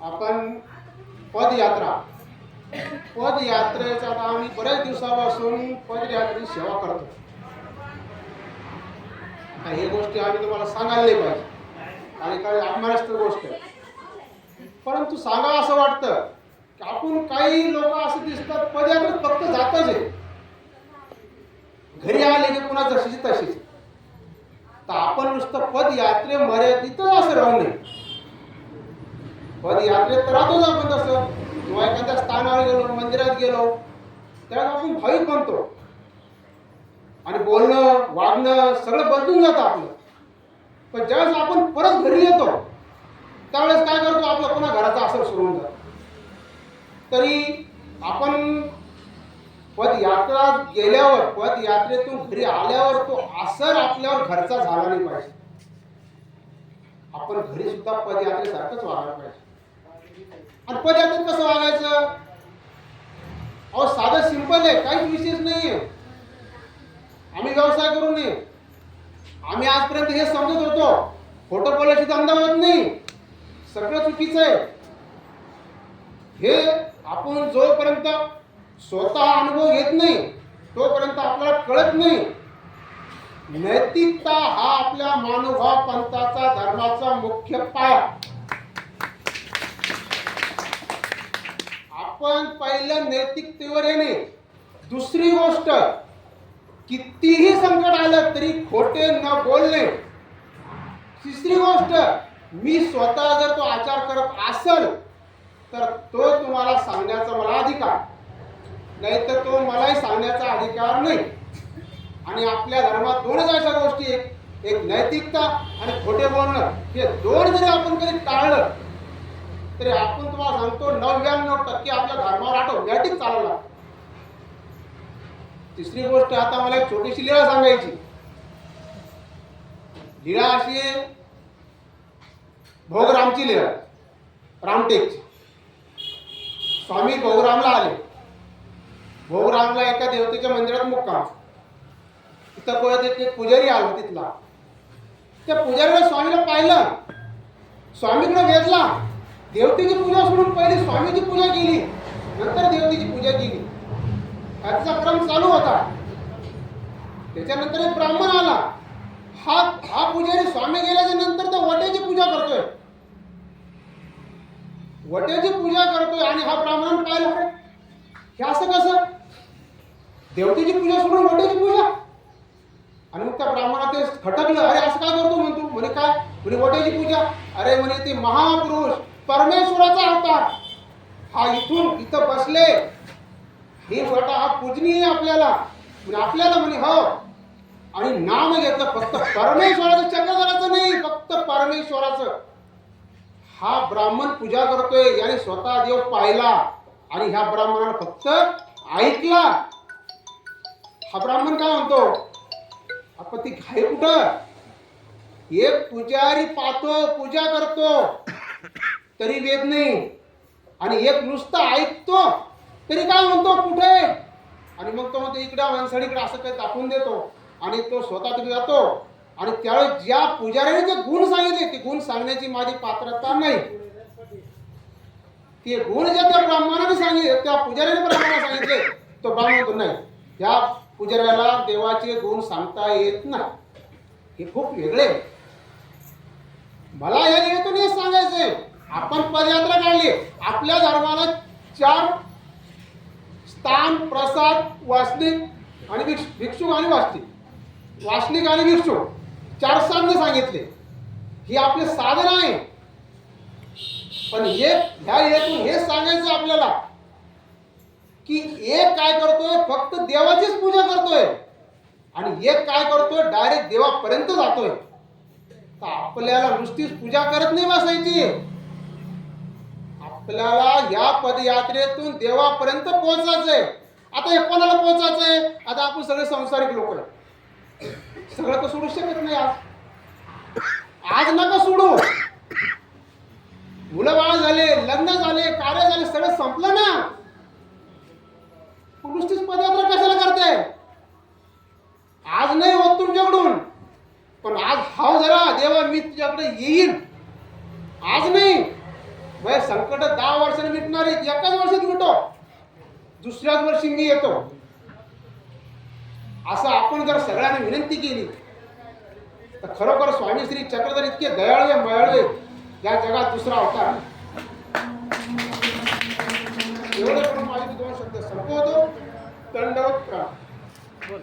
आपण पदयात्रा पदयात्रेचा आता आम्ही बऱ्याच दिवसापासून पदयात्रेची सेवा करतो. आता हे गोष्टी आम्ही तुम्हाला सांगायला नाही पाहिजे आणि काही अभिमानास्पद गोष्ट आहे, परंतु सांगावं असं वाटतं की आपण काही लोक असं दिसतात पदयात्रेत फक्त जातच आहे, घरी आले की पुन्हा जशीची तशीच. तर आपण नुसतं पदयात्रे मर्यादित असं राहू नये. पदयात्रेत तर राहतोच आपण तसं, किंवा एखाद्या स्थानावर गेलो, मंदिरात गेलो, त्यावेळेस आपण भाविक बनतो आणि बोलणं वागणं सगळं बदलून जातं आपलं. पण ज्यावेळेस आपण परत घरी येतो त्यावेळेस काय करतो, आपलं पुन्हा घराचा असर सुरू होऊन जातो. तरी आपण पदयात्रा गेल्यावर, पदयात्रेतून घरी आल्यावर तो असर आपल्यावर घरचा झाला नाही पाहिजे. आपण घरी सुद्धा पदयात्रेसारखंच वागायला पाहिजे. आणि पदयात्रेत कसं वागायचं? अहो साधं सिंपल आहे, काहीच विशेष नाहीये. आम्ही व्यवसाय करू नये, आम्ही आजपर्यंत हे समजत होतो खोटं बोलायची धंदा होत नाही, सगळं चुकीचं आहे. हे आपण जोपर्यंत स्वतः अनुभव घेत नाही तोपर्यंत आपल्याला कळत नाही. नैतिकता हा आपल्या मानवभाव पंथाचा धर्माचा मुख्य पाया. आपण पहिलं नैतिकतेवर येणे. दुसरी गोष्ट, कितीही संकट आलं तरी खोटे न बोलणे. तिसरी गोष्ट, मी स्वतः जर तो आचार करत असेल तर तो तुम्हाला सांगण्याचा मला अधिकार नाही, तर तो मलाही सांगण्याचा अधिकार नाही. आणि आपल्या धर्मात दोनच अशा गोष्टी, एक नैतिकता आणि खोटे बोलणं. हे दोन जरी आपण कधी टाळलं तरी आपण तुम्हाला सांगतो 99% आपल्या धर्मावर ऑटोमॅटिक चालवला. तिसरी गोष्ट, आता मला एक छोटीशी लीळा सांगायची. लीळा अशी आहे, भोगरामची लीळा, रामटेकची. स्वामी भोगरामला आले. भोगरामला एका देवतेच्या मंदिरात मुक्काम. तिथं एक पुजारी आला तिथला. त्या पुजारीला स्वामीला पाहिलं, स्वामीकडे वेधला. देवतेची पूजा सोडून पहिले स्वामीची पूजा केली, नंतर देवतेची पूजा केली. त्याचा क्रम चालू होता. त्याच्यानंतर एक ब्राह्मण आला. हा पुजारी स्वामी गेल्याच्या नंतर तर वट्याची पूजा करतोय, वट्याची पूजा करतोय. आणि हा ब्राह्मण पाहिलं, हे असं कसं, देवतेची पूजा सोडून वट्याची पूजा. आणि मग त्या ब्राह्मणात ते खटकलं, अरे असं काय करतो म्हणतो. म्हणे काय? म्हणे वट्याची पूजा. अरे म्हणे ते महापुरुष परमेश्वराचा अवतार हा इथं बसले, हे वटा हा पूजनीय आपल्याला. म्हणजे आपल्याला म्हणे हो. आणि नाम घेतलं, फक्त परमेश्वराचं, चक्रधराचं नाही, फक्त परमेश्वराचं. हा ब्राह्मण पूजा करतोय, याने स्वतः देव पाहिला आणि ह्या ब्राह्मणाला फक्त ऐकला. हा ब्राह्मण काय म्हणतो, आपण ती घाई कुठं? एक पुजारी पाहतो, पूजा करतो तरी वेद नाही, आणि एक नुसतं ऐकतो तरी काय म्हणतो कुठे. आणि मग तो म्हणतो इकडे माणसाळीकडे, असं काही दाखवून देतो. आणि तो स्वतः तिकडे जातो. आणि त्यावेळेस ज्या पुजाऱ्याने जे गुण सांगितले, ते गुण सांगण्याची माझी पात्रता नाही. ते गुण जे त्या ब्राह्मणाने सांगितले, त्या पुजाऱ्याने ब्राह्मणाला सांगितले, तो ब्राह्मण नाही, त्या पुजाऱ्याला देवाचे गुण सांगता येत नाही. हे खूप वेगळे. मला या निमित्ताने हेच सांगायचंय, आपण पदयात्रा काढली. आपल्या धर्माला 4 स्थान, प्रसाद, वासनिक आणि भिक्षुक आणि वासनिक आणि भिक्षुक 4 साधने सांगितले. ही आपले साधन आहे. पण ह्या हेतून हेच सांगायचं आपल्याला की एक काय करतोय, फक्त देवाचीच पूजा करतोय, आणि एक काय करतोय, डायरेक्ट देवापर्यंत जातोय. तर आपल्याला नुसतीच पूजा करत नाही बसायची. आपल्याला या पदयात्रेतून देवापर्यंत पोहोचायचंय. आता हे कोणाला पोहोचायचंय? आता आपण सगळे संसारिक लोक आहे, सगळं तर सोडू शकत नाही. आज नका सोडू. मुलं बाळ झाले, लग्न झाले, कार्य झाले, सगळं संपलं ना. नुसतीच पदयात्रा कशाला करते? आज नाही होत तुमच्याकडून, पण आज हाव जरा, देवा मी तुझ्याकडे येईन. आज नाही, वय संकट 10 वर्षांनी मिटणारी एकाच वर्षात मिटो, दुसऱ्याच वर्षी मी येतो असं आपण जर सगळ्यांनी विनंती केली तर खरोखर स्वामी श्री चक्रधर इतके दयाळू आहे, मयाळू आहे, या जगात दुसरा अवतार नाही. एवढे करून माझे 2 शब्द संपवतो. दंडवत प्रणाम.